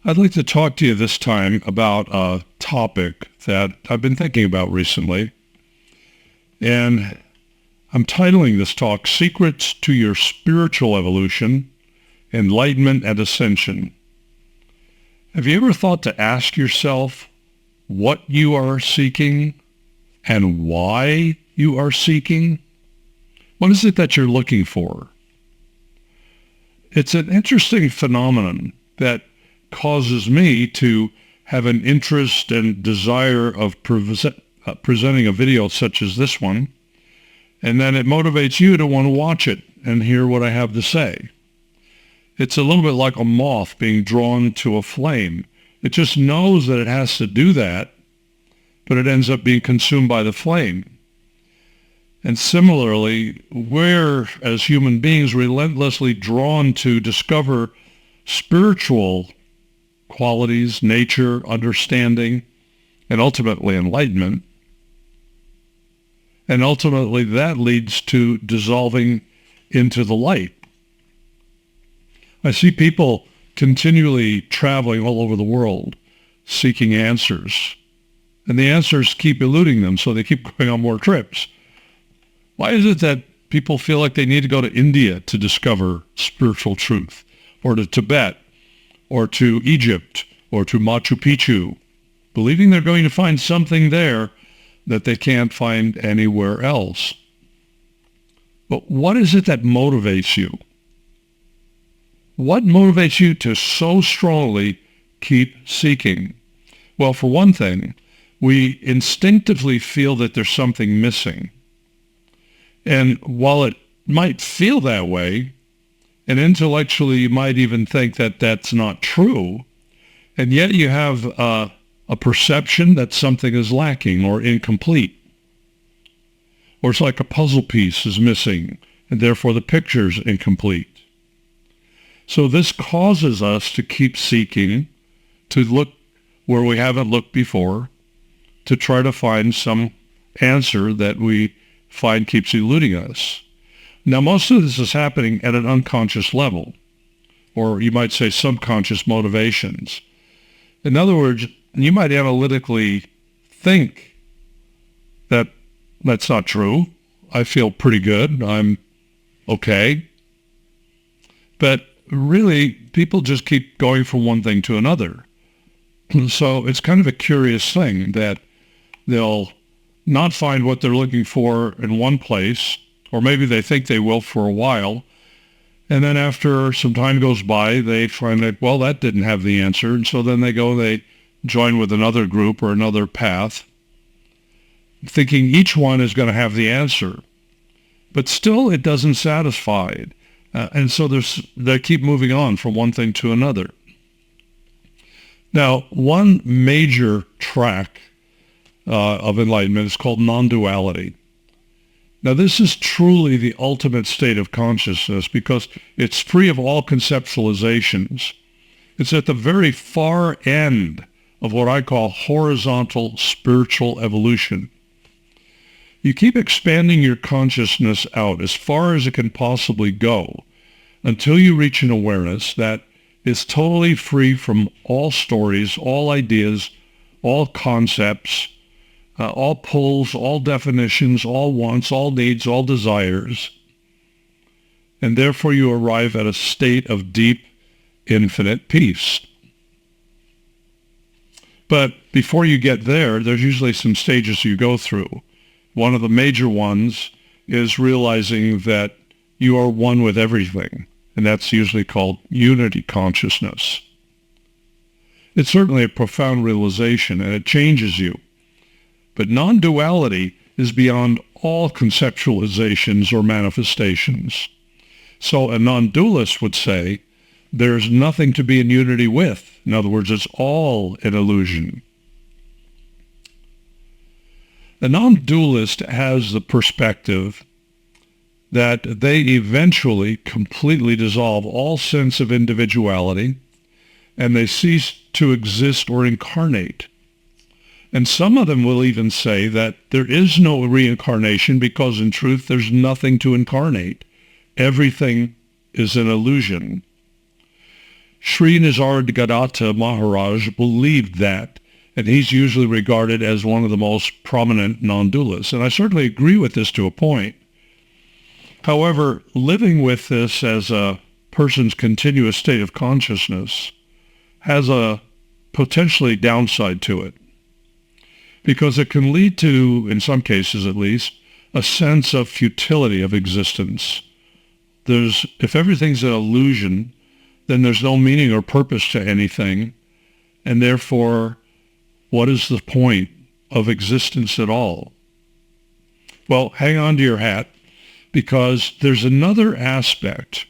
I'd like to talk to you this time about a topic that I've been thinking about recently, and I'm titling this talk Secrets to Your Spiritual Evolution, Enlightenment and Ascension. Have you ever thought to ask yourself what you are seeking and why you are seeking? What is it that you're looking for? It's an interesting phenomenon that causes me to have an interest and desire of presenting a video such as this one, and then it motivates you to want to watch it and hear what I have to say. It's a little bit like a moth being drawn to a flame. It just knows that it has to do that, but it ends up being consumed by the flame. And similarly, we're, as human beings, relentlessly drawn to discover spiritual qualities, nature, understanding, and ultimately enlightenment. And ultimately that leads to dissolving into the light. I see people continually traveling all over the world seeking answers. And the answers keep eluding them, so they keep going on more trips. Why is it that people feel like they need to go to India to discover spiritual truth, or to Tibet, or to Egypt, or to Machu Picchu, believing they're going to find something there that they can't find anywhere else? But what is it that motivates you? What motivates you to so strongly keep seeking? Well, for one thing, we instinctively feel that there's something missing. And while it might feel that way, and intellectually you might even think that that's not true, and yet you have a perception that something is lacking or incomplete. Or it's like a puzzle piece is missing, and therefore the picture's incomplete. So this causes us to keep seeking, to look where we haven't looked before, to try to find some answer that we find keeps eluding us. Now, most of this is happening at an unconscious level, or you might say subconscious motivations. In other words, you might analytically think that that's not true. I feel pretty good. I'm okay. But really, people just keep going from one thing to another. So it's kind of a curious thing that they'll not find what they're looking for in one place, or maybe they think they will for a while, and then after some time goes by, they find that, well, that didn't have the answer, and so then they join with another group or another path, thinking each one is going to have the answer. But still, it doesn't satisfy. And so they keep moving on from one thing to another. Now, one major track of enlightenment is called nonduality. Now, this is truly the ultimate state of consciousness because it's free of all conceptualizations. It's at the very far end of what I call horizontal spiritual evolution. You keep expanding your consciousness out as far as it can possibly go until you reach an awareness that is totally free from all stories, all ideas, all concepts, all pulls, all definitions, all wants, all needs, all desires. And therefore you arrive at a state of deep, infinite peace. But before you get there, there's usually some stages you go through. One of the major ones is realizing that you are one with everything, and that's usually called unity consciousness. It's certainly a profound realization, and it changes you. But non-duality is beyond all conceptualizations or manifestations. So a non-dualist would say there's nothing to be in unity with. In other words, it's all an illusion. The non-dualist has the perspective that they eventually completely dissolve all sense of individuality and they cease to exist or incarnate. And some of them will even say that there is no reincarnation because in truth there's nothing to incarnate. Everything is an illusion. Sri Nisargadatta Maharaj believed that, and he's usually regarded as one of the most prominent non-dualists. And I certainly agree with this to a point. However, living with this as a person's continuous state of consciousness has a potentially downside to it, because it can lead to, in some cases at least, a sense of futility of existence. If everything's an illusion, then there's no meaning or purpose to anything, and therefore, what is the point of existence at all? Well, hang on to your hat, because there's another aspect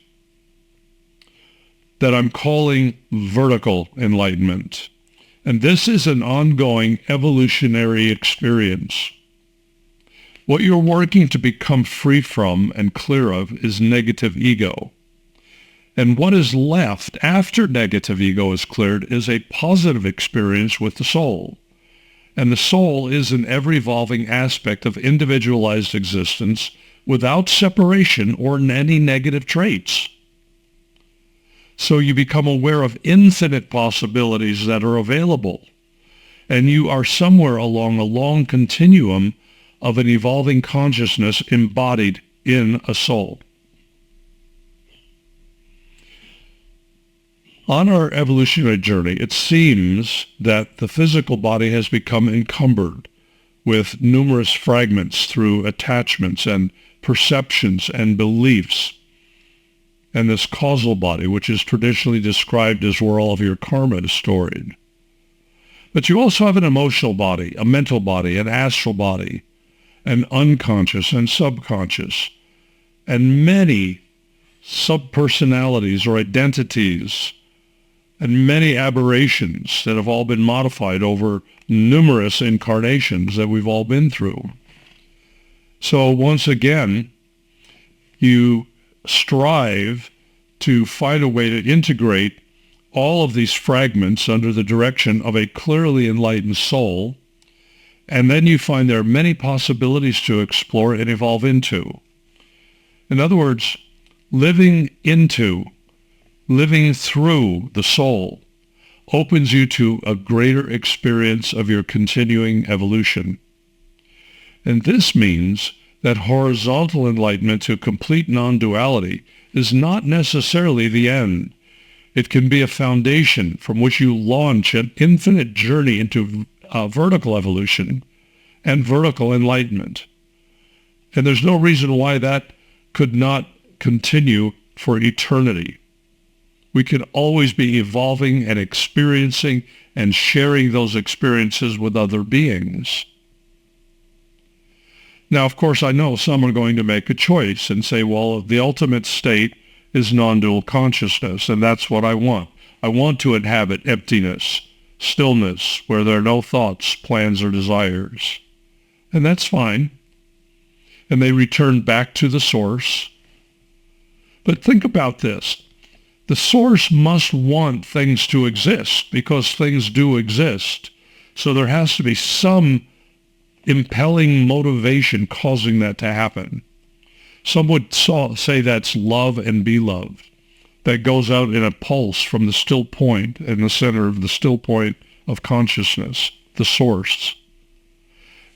that I'm calling vertical enlightenment. And this is an ongoing evolutionary experience. What you're working to become free from and clear of is negative ego. And what is left after negative ego is cleared is a positive experience with the soul. And the soul is an ever-evolving aspect of individualized existence without separation or any negative traits. So you become aware of infinite possibilities that are available, and you are somewhere along a long continuum of an evolving consciousness embodied in a soul. On our evolutionary journey, it seems that the physical body has become encumbered with numerous fragments through attachments and perceptions and beliefs. And this causal body, which is traditionally described as where all of your karma is stored. But you also have an emotional body, a mental body, an astral body, an unconscious and subconscious, and many subpersonalities or identities, and many aberrations that have all been modified over numerous incarnations that we've all been through. So once again, you strive to find a way to integrate all of these fragments under the direction of a clearly enlightened soul, and then you find there are many possibilities to explore and evolve into. In other words, living through the soul opens you to a greater experience of your continuing evolution. And this means that horizontal enlightenment to complete non-duality is not necessarily the end. It can be a foundation from which you launch an infinite journey into vertical evolution and vertical enlightenment. And there's no reason why that could not continue for eternity. We can always be evolving and experiencing and sharing those experiences with other beings. Now, of course, I know some are going to make a choice and say, well, the ultimate state is non-dual consciousness, and that's what I want. I want to inhabit emptiness, stillness, where there are no thoughts, plans, or desires. And that's fine. And they return back to the source. But think about this. The source must want things to exist because things do exist. So there has to be some impelling motivation causing that to happen. Some would say that's love and be loved. That goes out in a pulse from the still point in the center of the still point of consciousness, the source.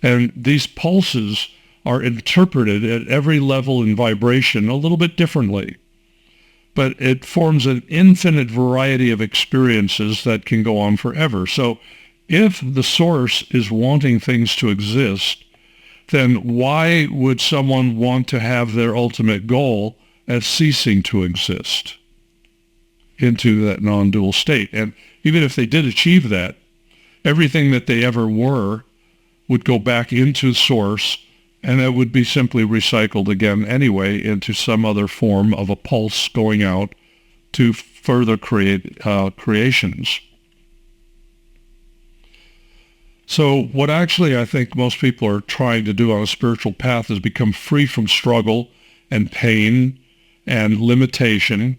And these pulses are interpreted at every level in vibration a little bit differently. But it forms an infinite variety of experiences that can go on forever. So if the source is wanting things to exist, then why would someone want to have their ultimate goal as ceasing to exist into that non-dual state? And even if they did achieve that, everything that they ever were would go back into source, and it would be simply recycled again anyway into some other form of a pulse going out to further create creations. So what actually I think most people are trying to do on a spiritual path is become free from struggle and pain and limitation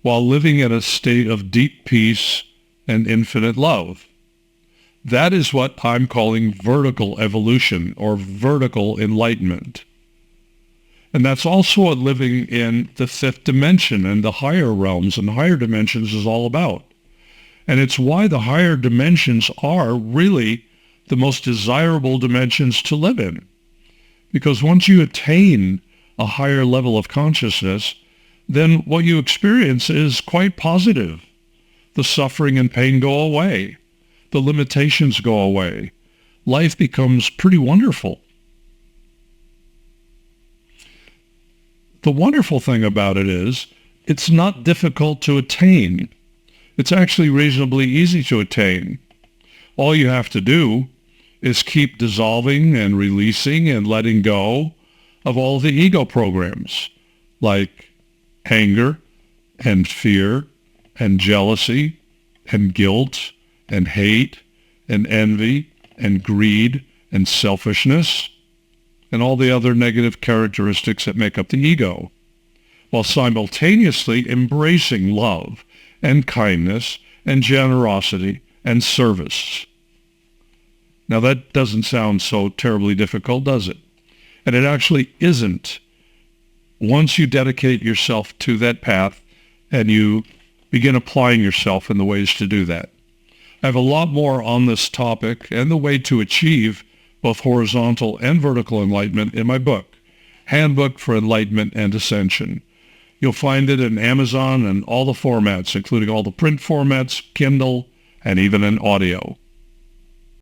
while living in a state of deep peace and infinite love. That is what I'm calling vertical evolution or vertical enlightenment. And that's also what living in the fifth dimension and the higher realms and higher dimensions is all about. And it's why the higher dimensions are really the most desirable dimensions to live in. Because once you attain a higher level of consciousness, then what you experience is quite positive. The suffering and pain go away. The limitations go away. Life becomes pretty wonderful. The wonderful thing about it is it's not difficult to attain. It's actually reasonably easy to attain. All you have to do is keep dissolving and releasing and letting go of all the ego programs like anger and fear and jealousy and guilt and hate and envy and greed and selfishness and all the other negative characteristics that make up the ego, while simultaneously embracing love and kindness and generosity and service. Now that doesn't sound so terribly difficult, does it? And it actually isn't once you dedicate yourself to that path and you begin applying yourself in the ways to do that. I have a lot more on this topic and the way to achieve both horizontal and vertical enlightenment in my book, Handbook for Enlightenment and Ascension. You'll find it in Amazon and all the formats, including all the print formats, Kindle, and even in audio.